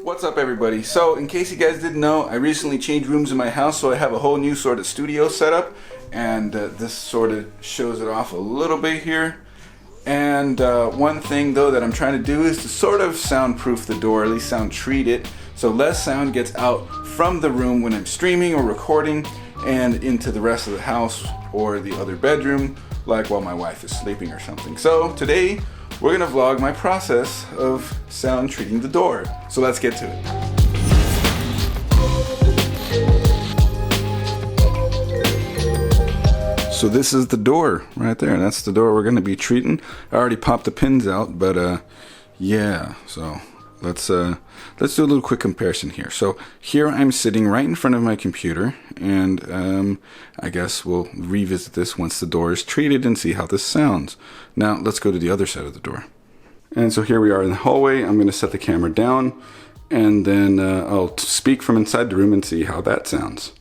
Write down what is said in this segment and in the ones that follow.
What's up, everybody? So in case you guys didn't know, I recently changed rooms in my house, so I have a whole new sort of studio setup, and this sort of shows it off a little bit here. And one thing though that I'm trying to do is to sort of soundproof the door, at least sound treat it, so less sound gets out from the room when I'm streaming or recording and into the rest of the house or the other bedroom, like while my wife is sleeping or something. So today we're gonna vlog my process of sound treating the door. So let's get to it. So this is the door right there. That's the door we're gonna be treating. I already popped the pins out, but yeah. So let's do a little quick comparison here. So here I'm sitting right in front of my computer, and I guess we'll revisit this once the door is treated and see how this sounds. Now let's go to the other side of the door. And so here we are in the hallway. I'm going to set the camera down, and then I'll speak from inside the room and see how that sounds.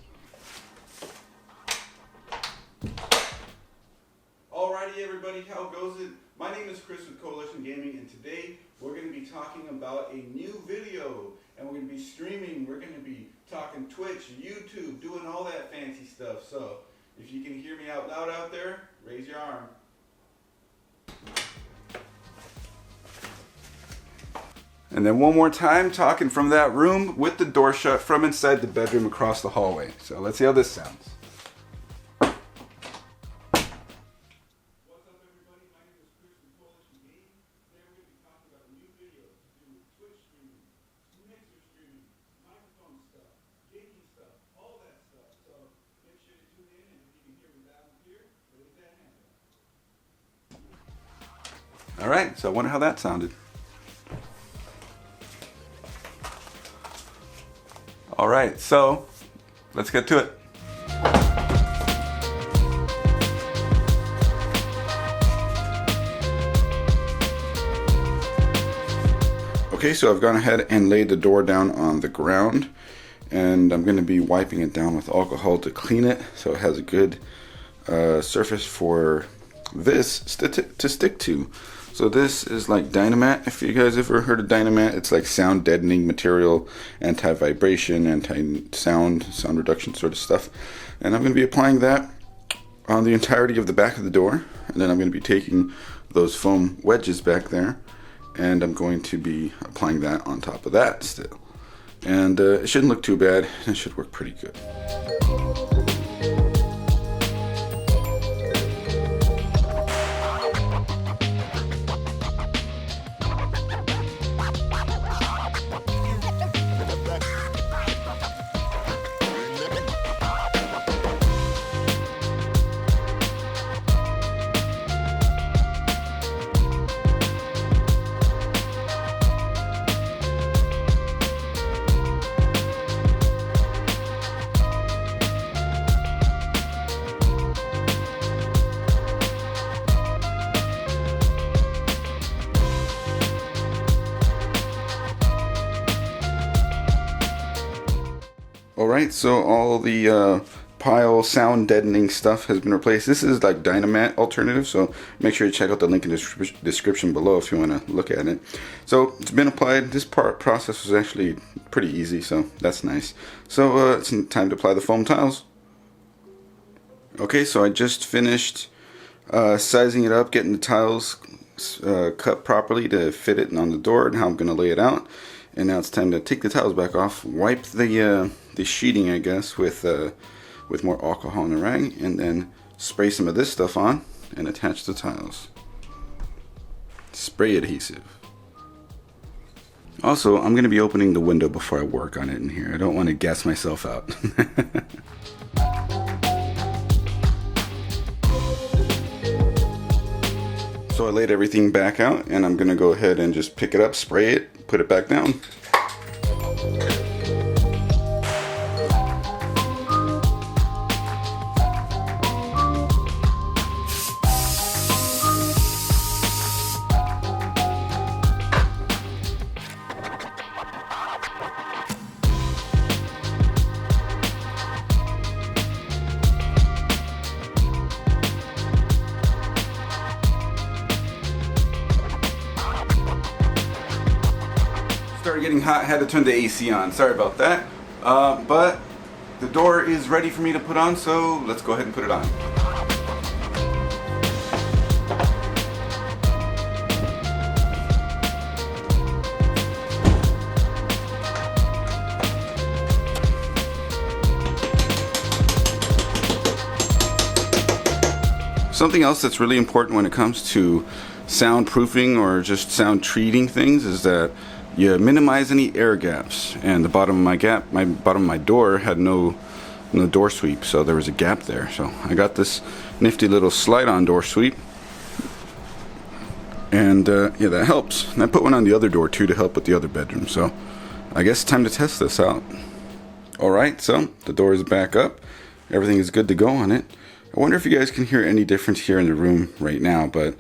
Alrighty everybody, how goes it? My name is Chris with Coalition Gaming, and today we're going to be talking about a new video, and we're going to be streaming. We're going to be talking Twitch, YouTube, doing all that fancy stuff. So if you can hear me out loud out there, raise your arm. And then one more time, talking from that room with the door shut from inside the bedroom across the hallway. So let's see how this sounds. Alright, so I wonder how that sounded. Alright, so let's get to it. Okay, so I've gone ahead and laid the door down on the ground, and I'm going to be wiping it down with alcohol to clean it so it has a good surface for this to stick to. So this is like Dynamat. If you guys ever heard of Dynamat, it's like sound deadening material, anti-vibration, anti-sound, sound reduction sort of stuff. And I'm going to be applying that on the entirety of the back of the door. And then I'm going to be taking those foam wedges back there, and I'm going to be applying that on top of that still. And it shouldn't look too bad. It should work pretty good. Alright, so all the Pyle sound deadening stuff has been replaced. This is like Dynamat alternative, so make sure you check out the link in the description below if you want to look at it. So it's been applied. This process was actually pretty easy, so that's nice. So it's time to apply the foam tiles. Okay, so I just finished sizing it up, getting the tiles cut properly to fit it on the door and how I'm going to lay it out. And now it's time to take the tiles back off, wipe the sheeting, I guess, with more alcohol and a rag, and then spray some of this stuff on and attach the tiles. Spray adhesive. Also, I'm going to be opening the window before I work on it in here. I don't want to gas myself out. So I laid everything back out, and I'm going to go ahead and just pick it up, spray it, put it back down. started getting hot, had to turn the AC on. Sorry about that. But the door is ready for me to put on, so let's go ahead and put it on. Something else that's really important when it comes to soundproofing or just sound treating things is that you minimize any air gaps. And the bottom of my door had no door sweep, so there was a gap there. So I got this nifty little slide-on door sweep, and yeah, that helps. And I put one on the other door too to help with the other bedroom. So I guess it's time to test this out. All right, so the door is back up. Everything is good to go on it. I wonder if you guys can hear any difference here in the room right now, but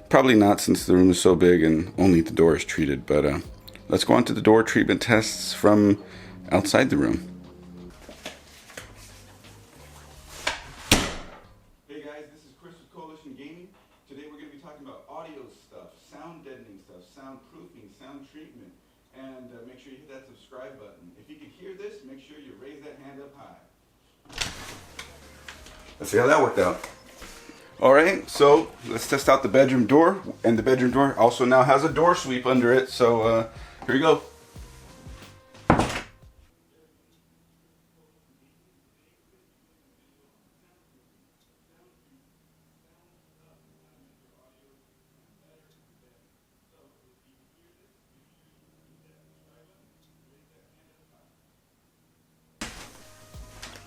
probably not since the room is so big and only the door is treated. But let's go on to the door treatment tests from outside the room. Hey guys, this is Chris with Coalition Gaming. Today we're going to be talking about audio stuff, sound deadening stuff, soundproofing, sound treatment, and make sure you hit that subscribe button. If you can hear this, make sure you raise that hand up high. Let's see how that worked out. Alright, so let's test out the bedroom door. And the bedroom door also now has a door sweep under it. So here we go.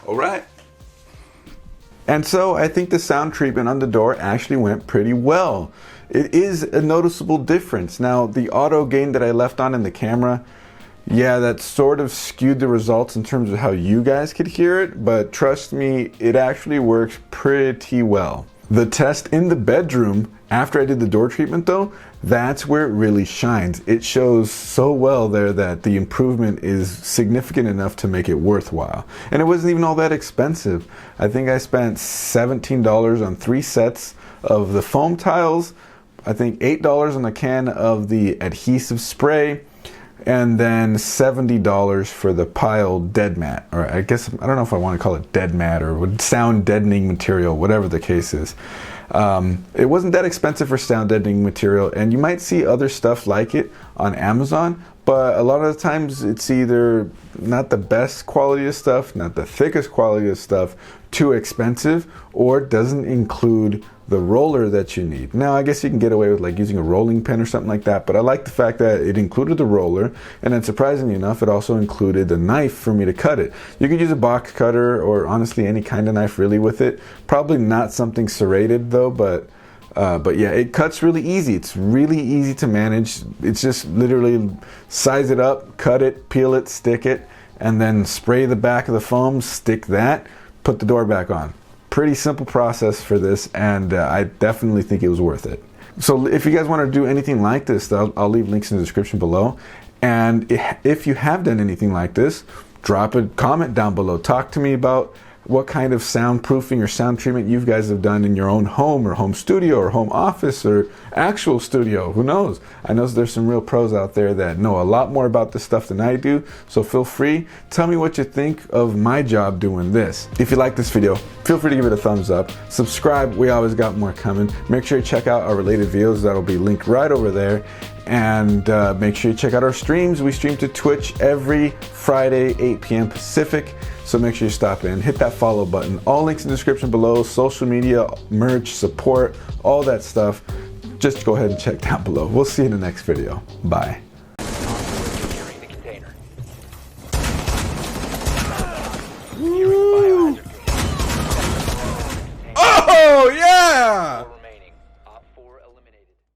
Alright. And so I think the sound treatment on the door actually went pretty well. It is a noticeable difference. Now, the auto gain that I left on in the camera, yeah, that sort of skewed the results in terms of how you guys could hear it, but trust me, it actually works pretty well. The test in the bedroom, after I did the door treatment though, that's where it really shines. It shows so well there that the improvement is significant enough to make it worthwhile. And it wasn't even all that expensive. I think I spent $17 on 3 sets of the foam tiles, I think $8 on a can of the adhesive spray, and then $70 for the Pyle Deademat, or I guess, I don't know if I want to call it Deademat or sound deadening material, whatever the case is. It wasn't that expensive for sound deadening material, and you might see other stuff like it on Amazon, but a lot of the times it's either not the best quality of stuff, not the thickest quality of stuff, too expensive, or doesn't include the roller that you need. Now, I guess you can get away with like using a rolling pin or something like that, but I like the fact that it included the roller, and then surprisingly enough, it also included the knife for me to cut it. You could use a box cutter or honestly any kind of knife really with it. Probably not something serrated though, but yeah, it cuts really easy. It's really easy to manage. It's just literally size it up, cut it, peel it, stick it, and then spray the back of the foam, stick that, put the door back on. Pretty simple process for this, and I definitely think it was worth it. So if you guys want to do anything like this, I'll leave links in the description below. And if you have done anything like this, drop a comment down below. Talk to me about what kind of soundproofing or sound treatment you guys have done in your own home or home studio or home office or actual studio. Who knows? I know there's some real pros out there that know a lot more about this stuff than I do. So feel free, tell me what you think of my job doing this. If you like this video, feel free to give it a thumbs up. Subscribe, we always got more coming. Make sure you check out our related videos, that'll be linked right over there. And make sure you check out our streams. We stream to Twitch every Friday, 8 p.m. Pacific. So make sure you stop in, hit that follow button. All links in the description below, social media, merch, support, all that stuff. Just go ahead and check down below. We'll see you in the next video. Bye.